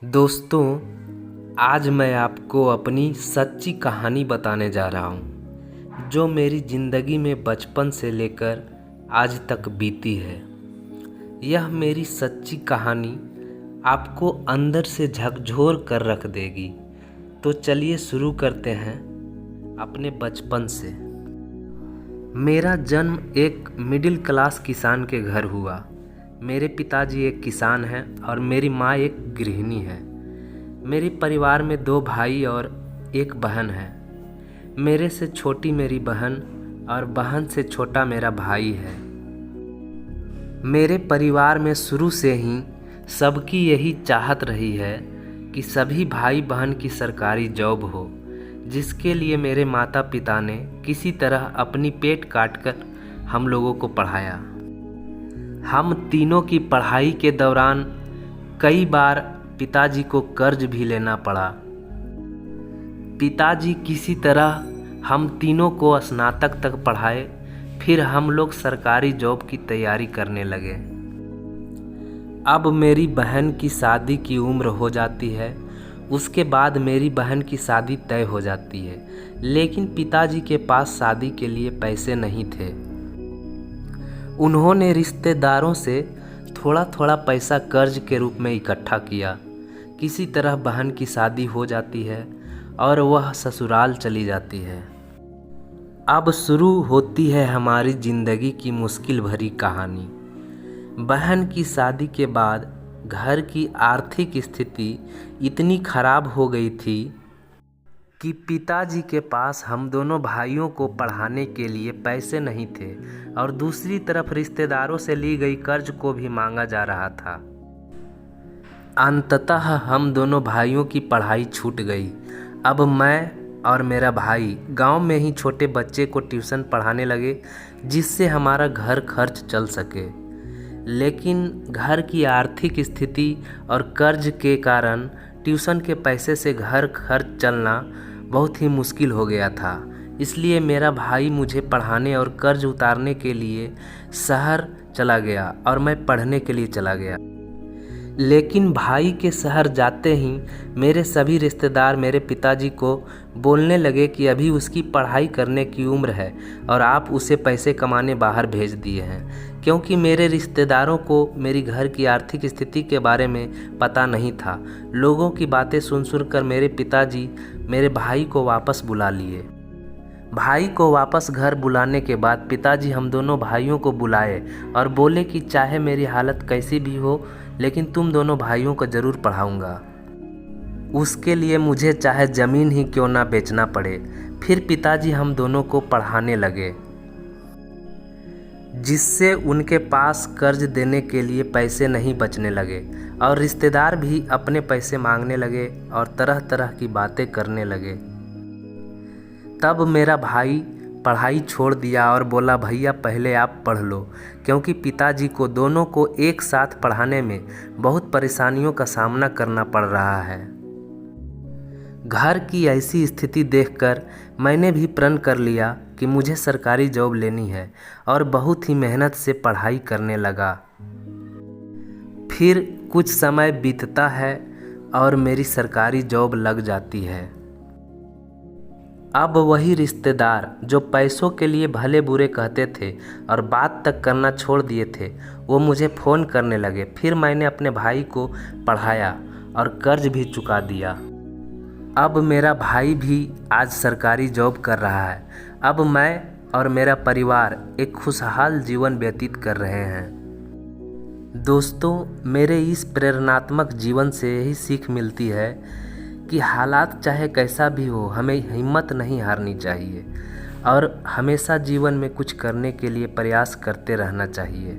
दोस्तों, आज मैं आपको अपनी सच्ची कहानी बताने जा रहा हूँ जो मेरी ज़िंदगी में बचपन से लेकर आज तक बीती है। यह मेरी सच्ची कहानी आपको अंदर से झकझोर कर रख देगी। तो चलिए शुरू करते हैं अपने बचपन से। मेरा जन्म एक मिडिल क्लास किसान के घर हुआ। मेरे पिताजी एक किसान हैं और मेरी माँ एक गृहिणी है। मेरे परिवार में 2 भाई और 1 बहन है। मेरे से छोटी मेरी बहन और बहन से छोटा मेरा भाई है। मेरे परिवार में शुरू से ही सबकी यही चाहत रही है कि सभी भाई बहन की सरकारी जॉब हो, जिसके लिए मेरे माता पिता ने किसी तरह अपनी पेट काटकर हम लोगों को पढ़ाया। हम तीनों की पढ़ाई के दौरान कई बार पिताजी को कर्ज भी लेना पड़ा। पिताजी किसी तरह हम तीनों को स्नातक तक पढ़ाए। फिर हम लोग सरकारी जॉब की तैयारी करने लगे। अब मेरी बहन की शादी की उम्र हो जाती है। उसके बाद मेरी बहन की शादी तय हो जाती है, लेकिन पिताजी के पास शादी के लिए पैसे नहीं थे। उन्होंने रिश्तेदारों से थोड़ा थोड़ा पैसा कर्ज के रूप में इकट्ठा किया। किसी तरह बहन की शादी हो जाती है और वह ससुराल चली जाती है। अब शुरू होती है हमारी ज़िंदगी की मुश्किल भरी कहानी। बहन की शादी के बाद घर की आर्थिक स्थिति इतनी खराब हो गई थी कि पिताजी के पास हम दोनों भाइयों को पढ़ाने के लिए पैसे नहीं थे और दूसरी तरफ रिश्तेदारों से ली गई कर्ज को भी मांगा जा रहा था। अंततः हम दोनों भाइयों की पढ़ाई छूट गई। अब मैं और मेरा भाई गांव में ही छोटे बच्चे को ट्यूशन पढ़ाने लगे, जिससे हमारा घर खर्च चल सके। लेकिन घर की आर्थिक स्थिति और कर्ज के कारण ट्यूशन के पैसे से घर खर्च चलना बहुत ही मुश्किल हो गया था। इसलिए मेरा भाई मुझे पढ़ाने और कर्ज उतारने के लिए शहर चला गया और मैं पढ़ने के लिए चला गया। लेकिन भाई के शहर जाते ही मेरे सभी रिश्तेदार मेरे पिताजी को बोलने लगे कि अभी उसकी पढ़ाई करने की उम्र है और आप उसे पैसे कमाने बाहर भेज दिए हैं। क्योंकि मेरे रिश्तेदारों को मेरी घर की आर्थिक स्थिति के बारे में पता नहीं था। लोगों की बातें सुन कर मेरे पिताजी मेरे भाई को वापस बुला लिए। भाई को वापस घर बुलाने के बाद पिताजी हम दोनों भाइयों को बुलाए और बोले कि चाहे मेरी हालत कैसी भी हो, लेकिन तुम दोनों भाइयों को ज़रूर पढ़ाऊँगा। उसके लिए मुझे चाहे ज़मीन ही क्यों ना बेचना पड़े। फिर पिताजी हम दोनों को पढ़ाने लगे, जिससे उनके पास कर्ज देने के लिए पैसे नहीं बचने लगे और रिश्तेदार भी अपने पैसे मांगने लगे और तरह तरह की बातें करने लगे। तब मेरा भाई पढ़ाई छोड़ दिया और बोला, भैया पहले आप पढ़ लो, क्योंकि पिताजी को दोनों को एक साथ पढ़ाने में बहुत परेशानियों का सामना करना पड़ रहा है। घर की ऐसी स्थिति देखकर मैंने भी प्रण कर लिया कि मुझे सरकारी जॉब लेनी है और बहुत ही मेहनत से पढ़ाई करने लगा। फिर कुछ समय बीतता है और मेरी सरकारी जॉब लग जाती है। अब वही रिश्तेदार जो पैसों के लिए भले बुरे कहते थे और बात तक करना छोड़ दिए थे, वो मुझे फ़ोन करने लगे। फिर मैंने अपने भाई को पढ़ाया और कर्ज भी चुका दिया। अब मेरा भाई भी आज सरकारी जॉब कर रहा है। अब मैं और मेरा परिवार एक खुशहाल जीवन व्यतीत कर रहे हैं। दोस्तों, मेरे इस प्रेरणात्मक जीवन से यही सीख मिलती है कि हालात चाहे कैसा भी हो, हमें हिम्मत नहीं हारनी चाहिए और हमेशा जीवन में कुछ करने के लिए प्रयास करते रहना चाहिए।